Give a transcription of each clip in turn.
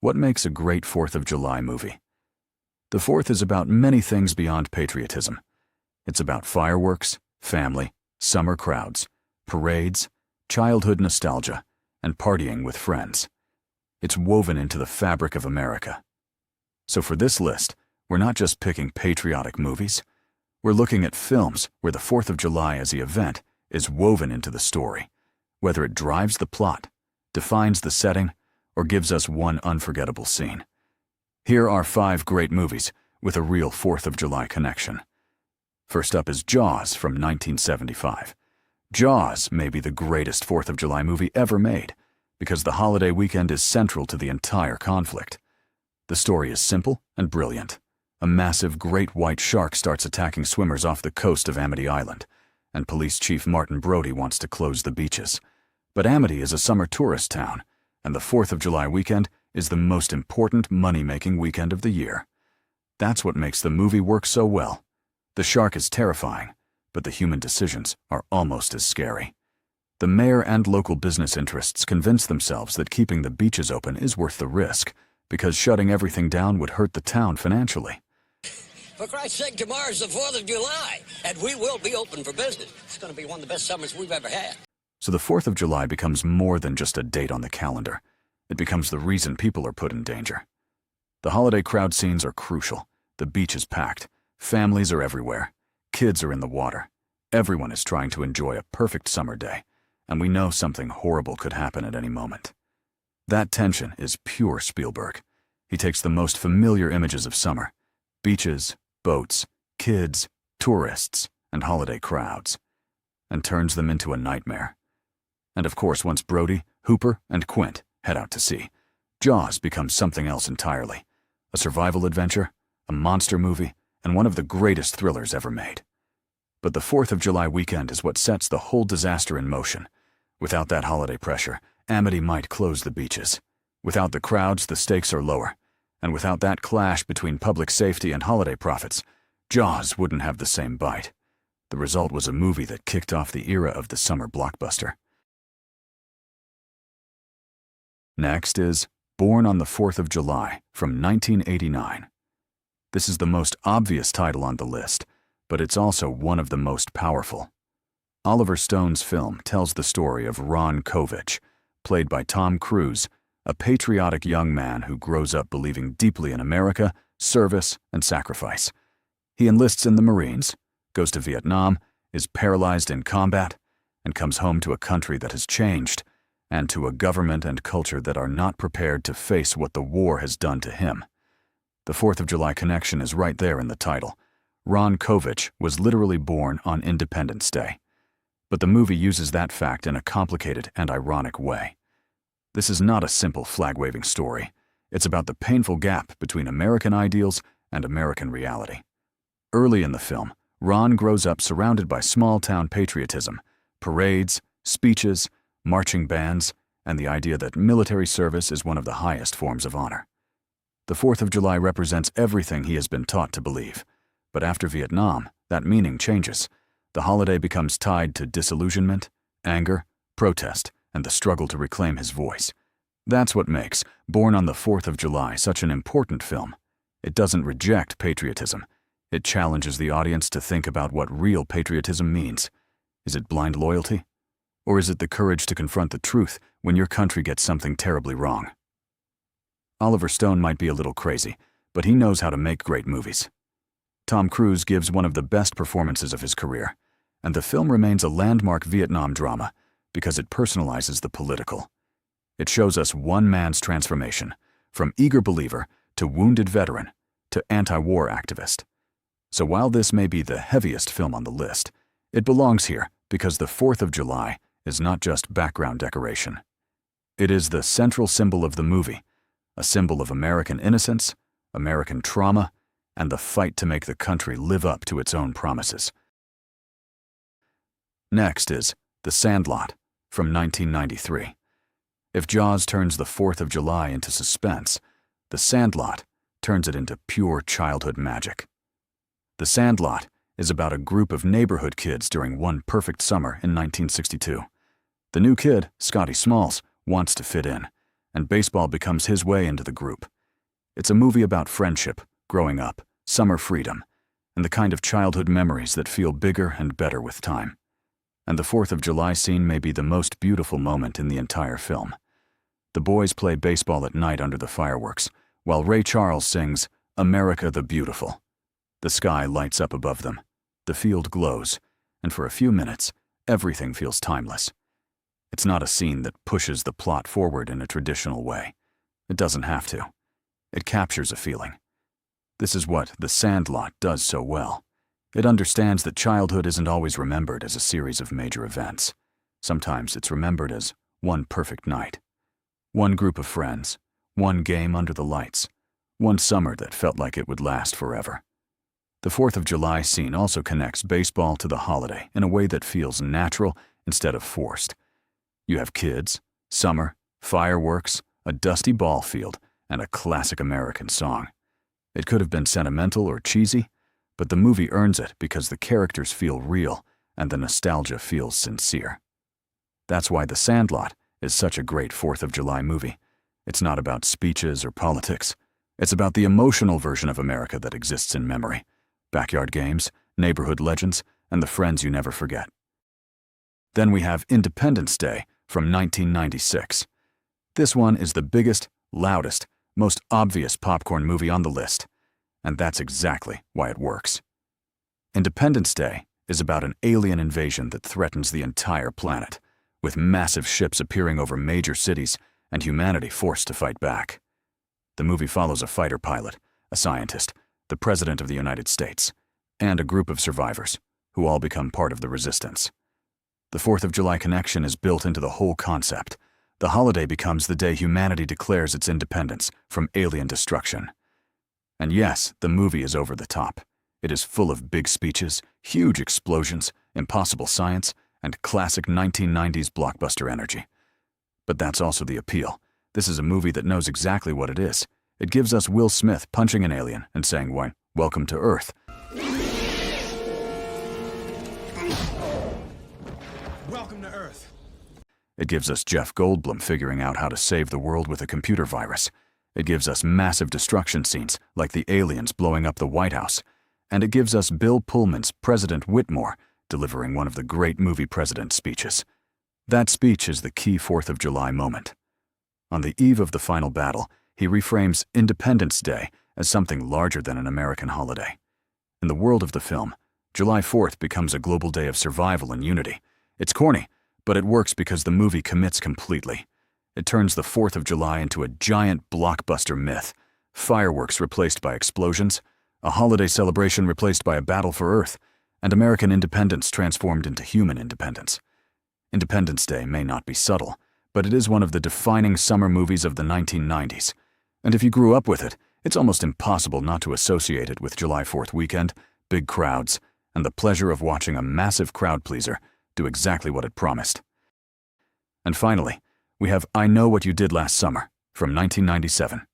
What makes a great 4th of July movie? The 4th is about many things beyond patriotism. It's about fireworks, family, summer crowds, parades, childhood nostalgia, and partying with friends. It's woven into the fabric of America. So for this list, we're not just picking patriotic movies. We're looking at films where the 4th of July as the event is woven into the story, whether it drives the plot, defines the setting, or gives us one unforgettable scene. Here are 5 great movies with a real 4th of July connection. First up is Jaws from 1975. Jaws may be the greatest 4th of July movie ever made because the holiday weekend is central to the entire conflict. The story is simple and brilliant. A massive great white shark starts attacking swimmers off the coast of Amity Island, and Police Chief Martin Brody wants to close the beaches. But Amity is a summer tourist town, and the 4th of July weekend is the most important money-making weekend of the year. That's what makes the movie work so well. The shark is terrifying, but the human decisions are almost as scary. The mayor and local business interests convince themselves that keeping the beaches open is worth the risk, because shutting everything down would hurt the town financially. For Christ's sake, tomorrow's the 4th of July, and we will be open for business. It's going to be one of the best summers we've ever had. So the 4th of July becomes more than just a date on the calendar. It becomes the reason people are put in danger. The holiday crowd scenes are crucial. The beach is packed. Families are everywhere. Kids are in the water. Everyone is trying to enjoy a perfect summer day, and we know something horrible could happen at any moment. That tension is pure Spielberg. He takes the most familiar images of summer: beaches, boats, kids, tourists, and holiday crowds, and turns them into a nightmare. And of course, once Brody, Hooper, and Quint head out to sea, Jaws becomes something else entirely: a survival adventure, a monster movie, and one of the greatest thrillers ever made. But the 4th of July weekend is what sets the whole disaster in motion. Without that holiday pressure, Amity might close the beaches. Without the crowds, the stakes are lower. And without that clash between public safety and holiday profits, Jaws wouldn't have the same bite. The result was a movie that kicked off the era of the summer blockbuster. Next is Born on the 4th of July from 1989. This is the most obvious title on the list, but it's also one of the most powerful. Oliver Stone's film tells the story of Ron Kovich, played by Tom Cruise, a patriotic young man who grows up believing deeply in America, service, and sacrifice. He enlists in the Marines, goes to Vietnam, is paralyzed in combat, and comes home to a country that has changed, and to a government and culture that are not prepared to face what the war has done to him. The 4th of July connection is right there in the title. Ron Kovich was literally born on Independence Day. But the movie uses that fact in a complicated and ironic way. This is not a simple flag-waving story. It's about the painful gap between American ideals and American reality. Early in the film, Ron grows up surrounded by small-town patriotism, parades, speeches, marching bands, and the idea that military service is one of the highest forms of honor. The 4th of July represents everything he has been taught to believe. But after Vietnam, that meaning changes. The holiday becomes tied to disillusionment, anger, protest, and the struggle to reclaim his voice. That's what makes Born on the 4th of July such an important film. It doesn't reject patriotism. It challenges the audience to think about what real patriotism means. Is it blind loyalty? Or is it the courage to confront the truth when your country gets something terribly wrong? Oliver Stone might be a little crazy, but he knows how to make great movies. Tom Cruise gives one of the best performances of his career, and the film remains a landmark Vietnam drama because it personalizes the political. It shows us one man's transformation, from eager believer to wounded veteran to anti-war activist. So while this may be the heaviest film on the list, it belongs here because the 4th of July is not just background decoration. It is the central symbol of the movie, a symbol of American innocence, American trauma, and the fight to make the country live up to its own promises. Next is The Sandlot from 1993. If Jaws turns the 4th of July into suspense, The Sandlot turns it into pure childhood magic. The Sandlot is about a group of neighborhood kids during one perfect summer in 1962. The new kid, Scotty Smalls, wants to fit in, and baseball becomes his way into the group. It's a movie about friendship, growing up, summer freedom, and the kind of childhood memories that feel bigger and better with time. And the 4th of July scene may be the most beautiful moment in the entire film. The boys play baseball at night under the fireworks, while Ray Charles sings, "America the Beautiful." The sky lights up above them, the field glows, and for a few minutes, everything feels timeless. It's not a scene that pushes the plot forward in a traditional way. It doesn't have to. It captures a feeling. This is what The Sandlot does so well. It understands that childhood isn't always remembered as a series of major events. Sometimes it's remembered as one perfect night. One group of friends, one game under the lights, one summer that felt like it would last forever. The 4th of July scene also connects baseball to the holiday in a way that feels natural instead of forced. You have kids, summer, fireworks, a dusty ball field, and a classic American song. It could have been sentimental or cheesy, but the movie earns it because the characters feel real and the nostalgia feels sincere. That's why The Sandlot is such a great 4th of July movie. It's not about speeches or politics. It's about the emotional version of America that exists in memory. Backyard games, neighborhood legends, and the friends you never forget. Then we have Independence Day from 1996. This one is the biggest, loudest, most obvious popcorn movie on the list, and that's exactly why it works. Independence Day is about an alien invasion that threatens the entire planet, with massive ships appearing over major cities and humanity forced to fight back. The movie follows a fighter pilot, a scientist, the President of the United States, and a group of survivors, who all become part of the resistance. The 4th of July connection is built into the whole concept. The holiday becomes the day humanity declares its independence from alien destruction. And yes, the movie is over the top. It is full of big speeches, huge explosions, impossible science, and classic 1990s blockbuster energy. But that's also the appeal. This is a movie that knows exactly what it is. It gives us Will Smith punching an alien and saying, "Why, welcome to Earth." Welcome to Earth. It gives us Jeff Goldblum figuring out how to save the world with a computer virus. It gives us massive destruction scenes, like the aliens blowing up the White House. And it gives us Bill Pullman's President Whitmore delivering one of the great movie president speeches. That speech is the key 4th of July moment. On the eve of the final battle, he reframes Independence Day as something larger than an American holiday. In the world of the film, July 4th becomes a global day of survival and unity. It's corny, but it works because the movie commits completely. It turns the 4th of July into a giant blockbuster myth. Fireworks replaced by explosions, a holiday celebration replaced by a battle for Earth, and American independence transformed into human independence. Independence Day may not be subtle, but it is one of the defining summer movies of the 1990s. And if you grew up with it, it's almost impossible not to associate it with July 4th weekend, big crowds, and the pleasure of watching a massive crowd pleaser do exactly what it promised. And finally, we have I Know What You Did Last Summer from 1997.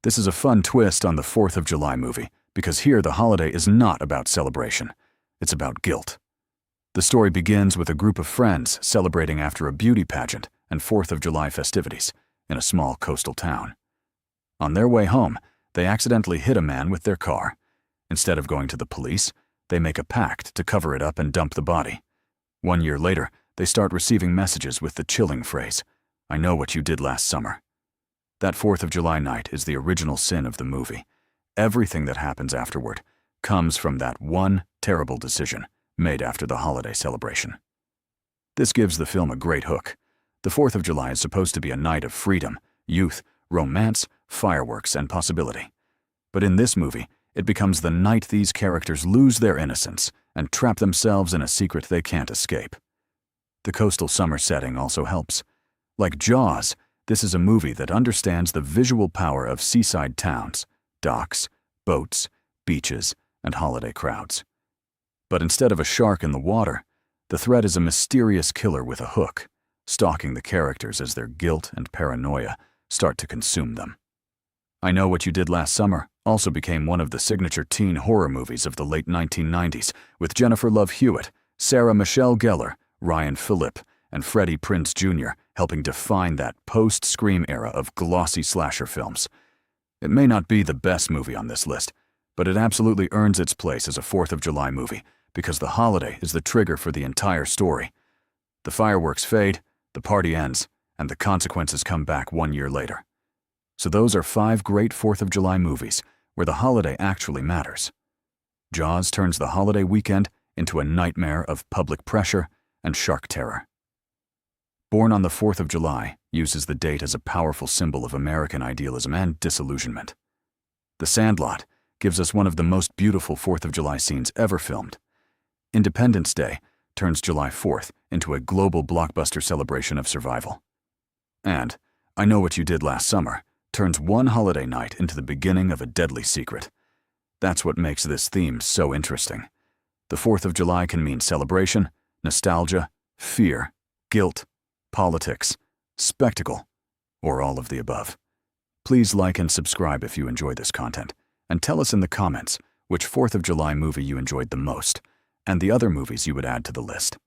This is a fun twist on the 4th of July movie, because here the holiday is not about celebration. It's about guilt. The story begins with a group of friends celebrating after a beauty pageant and 4th of July festivities in a small coastal town. On their way home, they accidentally hit a man with their car. Instead of going to the police, they make a pact to cover it up and dump the body. 1 year later, they start receiving messages with the chilling phrase, "I know what you did last summer." That 4th of July night is the original sin of the movie. Everything that happens afterward comes from that one terrible decision made after the holiday celebration. This gives the film a great hook. The 4th of July is supposed to be a night of freedom, youth, romance, fireworks, and possibility. But in this movie, it becomes the night these characters lose their innocence and trap themselves in a secret they can't escape. The coastal summer setting also helps. Like Jaws, this is a movie that understands the visual power of seaside towns, docks, boats, beaches, and holiday crowds. But instead of a shark in the water, the threat is a mysterious killer with a hook, stalking the characters as their guilt and paranoia start to consume them. I Know What You Did Last Summer also became one of the signature teen horror movies of the late 1990s, with Jennifer Love Hewitt, Sarah Michelle Gellar, Ryan Phillip, and Freddie Prinze Jr. helping define that post-Scream era of glossy slasher films. It may not be the best movie on this list, but it absolutely earns its place as a 4th of July movie because the holiday is the trigger for the entire story. The fireworks fade, the party ends, and the consequences come back 1 year later. So those are 5 great 4th of July movies where the holiday actually matters. Jaws turns the holiday weekend into a nightmare of public pressure and shark terror. Born on the 4th of July uses the date as a powerful symbol of American idealism and disillusionment. The Sandlot gives us one of the most beautiful 4th of July scenes ever filmed. Independence Day turns July 4th into a global blockbuster celebration of survival. And I Know What You Did Last Summer turns one holiday night into the beginning of a deadly secret. That's what makes this theme so interesting. The 4th of July can mean celebration, nostalgia, fear, guilt, politics, spectacle, or all of the above. Please like and subscribe if you enjoy this content, and tell us in the comments which 4th of July movie you enjoyed the most, and the other movies you would add to the list.